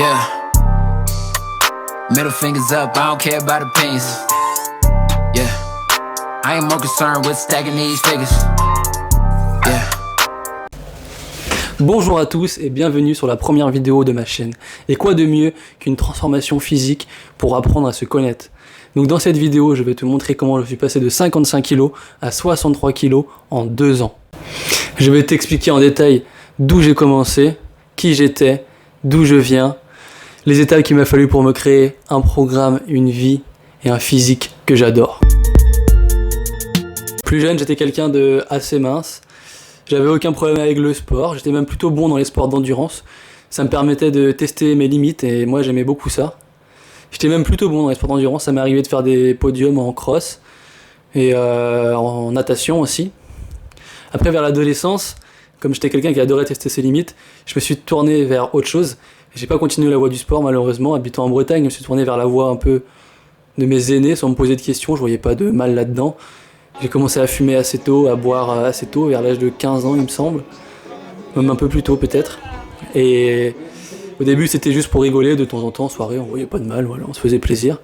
Yeah. Middle fingers up, I don't care about opinions. Yeah. I ain't more concerned with stacking these figures. Yeah. Bonjour à tous et bienvenue sur la première vidéo de ma chaîne. Et quoi de mieux qu'une transformation physique pour apprendre à se connaître. Donc dans cette vidéo, je vais te montrer comment je suis passé de 55 kg à 63 kg en 2 ans. Je vais t'expliquer en détail d'où j'ai commencé, qui j'étais, d'où je viens, les étapes qu'il m'a fallu pour me créer un programme, une vie et un physique que j'adore. Plus jeune, j'étais quelqu'un de assez mince. J'avais aucun problème avec le sport, j'étais même plutôt bon dans les sports d'endurance. Ça me permettait de tester mes limites et moi j'aimais beaucoup ça. J'étais même plutôt bon dans les sports d'endurance, ça m'est arrivé de faire des podiums en cross et en natation aussi. Après vers l'adolescence, comme j'étais quelqu'un qui adorait tester ses limites, je me suis tourné vers autre chose. J'ai pas continué la voie du sport malheureusement, habitant en Bretagne, je me suis tourné vers la voie un peu de mes aînés sans me poser de questions, je voyais pas de mal là-dedans. J'ai commencé à fumer assez tôt, à boire assez tôt, vers l'âge de 15 ans il me semble, même un peu plus tôt peut-être. Et au début c'était juste pour rigoler, de temps en temps, en soirée, on voyait pas de mal, voilà, on se faisait plaisir.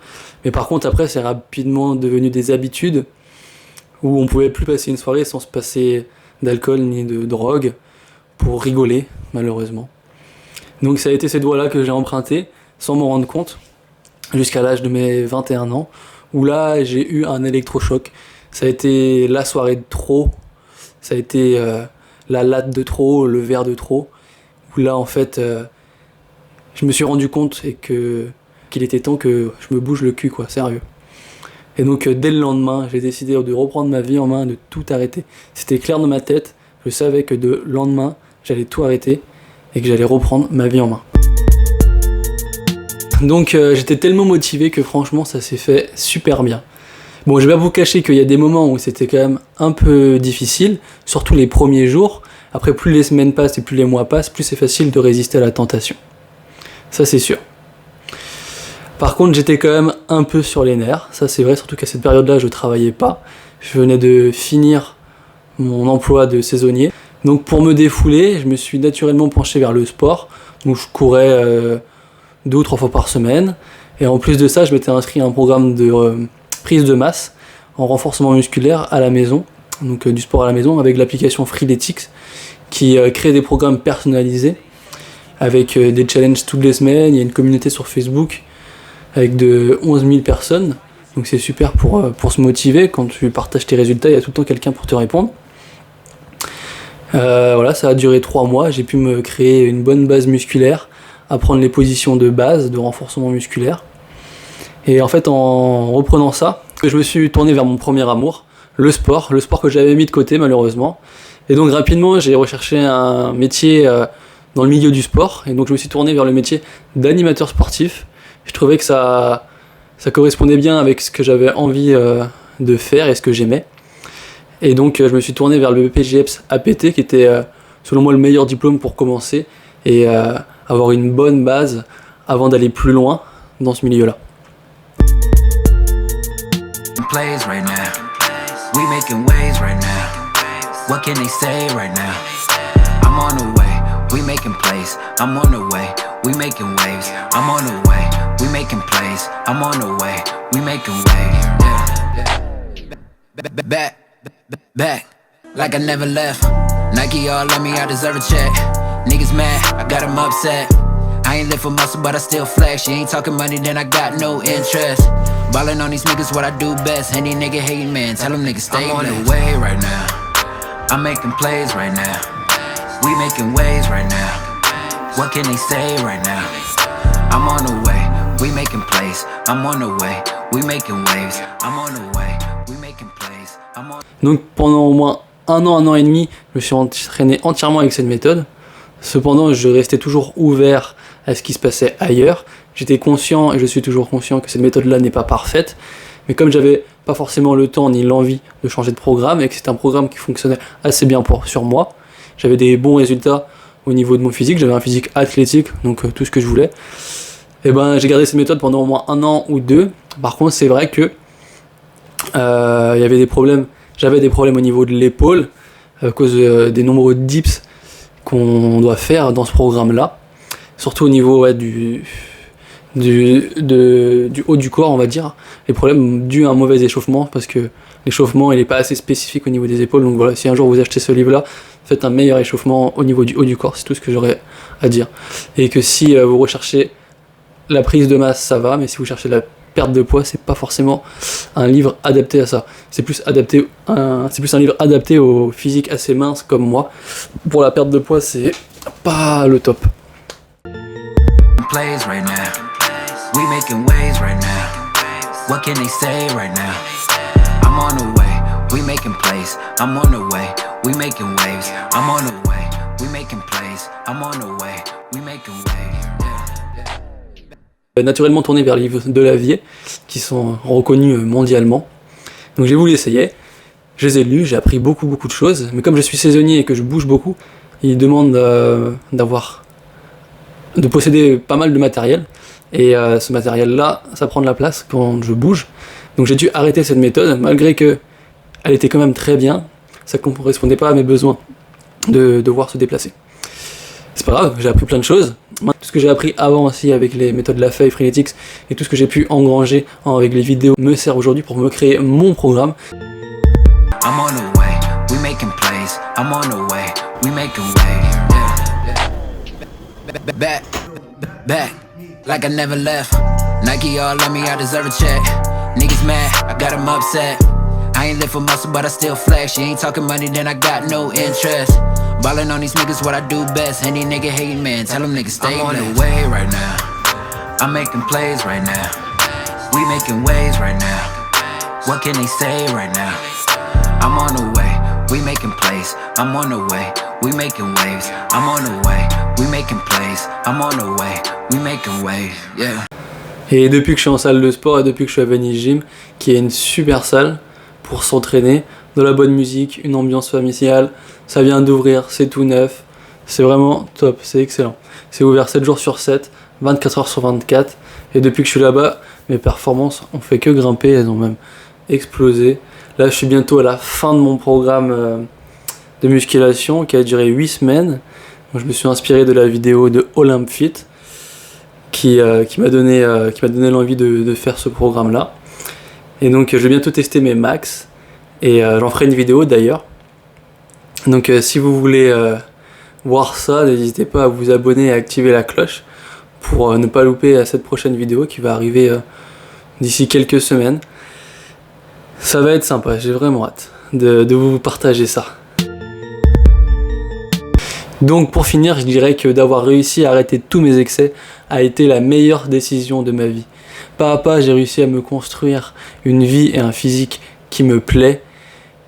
Mais par contre après c'est rapidement devenu des habitudes où on pouvait plus passer une soirée sans se passer d'alcool ni de drogue pour rigoler malheureusement. Donc ça a été cette voie-là que j'ai empruntée sans m'en rendre compte jusqu'à l'âge de mes 21 ans où là j'ai eu un électrochoc. Ça a été la soirée de trop, ça a été la latte de trop, le verre de trop, où là en fait je me suis rendu compte qu'il était temps que je me bouge le cul quoi, sérieux. Et donc dès le lendemain, j'ai décidé de reprendre ma vie en main, de tout arrêter. C'était clair dans ma tête, je savais que de lendemain, j'allais tout arrêter et que j'allais reprendre ma vie en main. Donc j'étais tellement motivé que franchement ça s'est fait super bien. Bon, je vais pas vous cacher qu'il y a des moments où c'était quand même un peu difficile, surtout les premiers jours. Après, plus les semaines passent et plus les mois passent, plus c'est facile de résister à la tentation. Ça c'est sûr. Par contre, j'étais quand même un peu sur les nerfs, ça c'est vrai, surtout qu'à cette période-là, je travaillais pas. Je venais de finir mon emploi de saisonnier. Donc pour me défouler, je me suis naturellement penché vers le sport. Donc je courais 2 ou 3 fois par semaine. Et en plus de ça, je m'étais inscrit à un programme de prise de masse en renforcement musculaire à la maison. Donc du sport à la maison avec l'application Freeletics qui crée des programmes personnalisés avec des challenges toutes les semaines. Il y a une communauté sur Facebook avec de 11 000 personnes, donc c'est super pour se motiver. Quand tu partages tes résultats, il y a tout le temps quelqu'un pour te répondre. Voilà, ça a duré 3 mois, j'ai pu me créer une bonne base musculaire, apprendre les positions de base, de renforcement musculaire. Et en fait, en reprenant ça, je me suis tourné vers mon premier amour, le sport que j'avais mis de côté malheureusement. Et donc rapidement, j'ai recherché un métier dans le milieu du sport, et donc je me suis tourné vers le métier d'animateur sportif. Je trouvais que ça correspondait bien avec ce que j'avais envie de faire et ce que j'aimais. Et donc je me suis tourné vers le BPJEPS APT qui était selon moi le meilleur diplôme pour commencer et avoir une bonne base avant d'aller plus loin dans ce milieu-là. Plays right now. We making waves right now. What can they say right now? I'm on the way. We making plays. I'm on the way. We making waves. I'm on the way. We making plays. I'm on the way. We making waves. Yeah. Back. Like I never left. Nike all on me. I deserve a check. Niggas mad. I got them upset. I ain't live for muscle, but I still flex. You ain't talking money, then I got no interest. Ballin' on these niggas, what I do best. Any nigga hating, man, tell them niggas stay. I'm on the way right now. I'm making plays right now. We making waves right now. What can they say right now? I'm on the way. We making plays. I'm on the way. We making waves. I'm on the way. We making plays. I'm on. Donc pendant au moins un an et demi, je me suis entraîné entièrement avec cette méthode. Cependant, je restais toujours ouvert à ce qui se passait ailleurs. J'étais conscient, et je suis toujours conscient, que cette méthode-là n'est pas parfaite. Mais comme j'avais pas forcément le temps ni l'envie de changer de programme, et que c'était un programme qui fonctionnait assez bien sur moi, j'avais des bons résultats au niveau de mon physique, j'avais un physique athlétique, donc tout ce que je voulais. Et ben j'ai gardé cette méthode pendant au moins 1 an ou 2. Par contre, c'est vrai que j'avais des problèmes au niveau de l'épaule, à cause des nombreux dips qu'on doit faire dans ce programme-là. surtout au niveau du haut du corps, on va dire. Les problèmes dus à un mauvais échauffement, parce que l'échauffement il n'est pas assez spécifique au niveau des épaules. Donc voilà, si un jour vous achetez ce livre là, faites un meilleur échauffement au niveau du haut du corps, c'est tout ce que j'aurais à dire. Et que si vous recherchez la prise de masse, ça va, mais si vous cherchez la perte de poids, c'est pas forcément un livre adapté à ça. C'est plus un livre adapté aux physiques assez minces comme moi. Pour la perte de poids, c'est pas le top. Plays right now. We making waves right now. What can they say right now? I'm on the way. We making plays. I'm on the way. We making waves. I'm on the way. We making plays. I'm on the way. We making waves. Naturellement tourné vers les livres de Lavier, qui sont reconnus mondialement. Donc j'ai voulu essayer. Je les ai lus, j'ai appris beaucoup de choses. Mais comme je suis saisonnier et que je bouge beaucoup, ils demandent de posséder pas mal de matériel. Et ce matériel-là, ça prend de la place quand je bouge. Donc j'ai dû arrêter cette méthode, malgré que elle était quand même très bien. Ça ne correspondait pas à mes besoins de devoir se déplacer. C'est pas grave, j'ai appris plein de choses. Tout ce que j'ai appris avant aussi avec les méthodes Lafay, Freeletics et tout ce que j'ai pu engranger avec les vidéos me sert aujourd'hui pour me créer mon programme. I'm on the way, we making plays. I'm on the way, we making waves. Back, like I never left. Nike all on me, I deserve a check. Niggas mad, I got them upset. I ain't live for muscle, but I still flex. You ain't talking money, then I got no interest. Ballin' on these niggas, what I do best. Any nigga hating, man, tell them niggas stay. I'm on the way right now. I'm making plays right now. We making waves right now. What can they say right now? I'm on the way. We making plays. I'm on the way. We making waves. I'm on the way. We making plays. I'm on the way. We making waves. Yeah. Et depuis que je suis en salle de sport et depuis que je suis à Venice Gym, qui est une super salle pour s'entraîner, de la bonne musique, une ambiance familiale, ça vient d'ouvrir, c'est tout neuf, c'est vraiment top, c'est excellent. C'est ouvert 7 jours sur 7, 24 heures sur 24, et depuis que je suis là-bas, mes performances ont fait que grimper, elles ont même explosé. Là, je suis bientôt à la fin de mon programme de musculation qui a duré 8 semaines. Donc, je me suis inspiré de la vidéo de Olympe Fit qui m'a donné l'envie de faire ce programme-là. Et donc, je vais bientôt tester mes max. Et j'en ferai une vidéo d'ailleurs. Donc si vous voulez voir ça, n'hésitez pas à vous abonner et à activer la cloche pour ne pas louper cette prochaine vidéo qui va arriver d'ici quelques semaines. Ça va être sympa, j'ai vraiment hâte de vous partager ça. Donc pour finir, je dirais que d'avoir réussi à arrêter tous mes excès a été la meilleure décision de ma vie. Pas à pas, j'ai réussi à me construire une vie et un physique qui me plaît.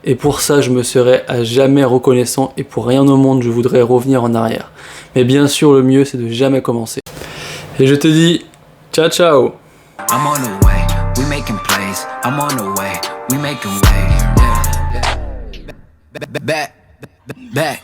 Et pour ça, je me serai à jamais reconnaissant et pour rien au monde, je voudrais revenir en arrière. Mais bien sûr, le mieux, c'est de jamais commencer. Et je te dis, ciao ciao. I'm on the way, we making plays. I'm on the way, we making waves. Yeah. Back.